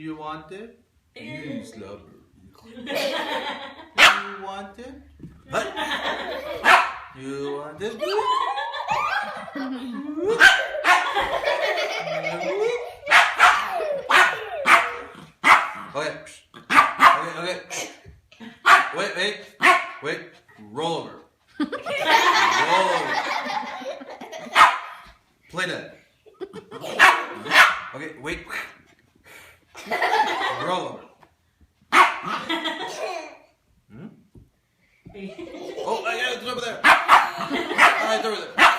you want it? Use lover. You want it? What? You want it? Okay. Okay. Wait. Roll over. Roll over. Play that. Okay, wait. Roll over. Hmm? Oh, yeah, it's over there. It's over there.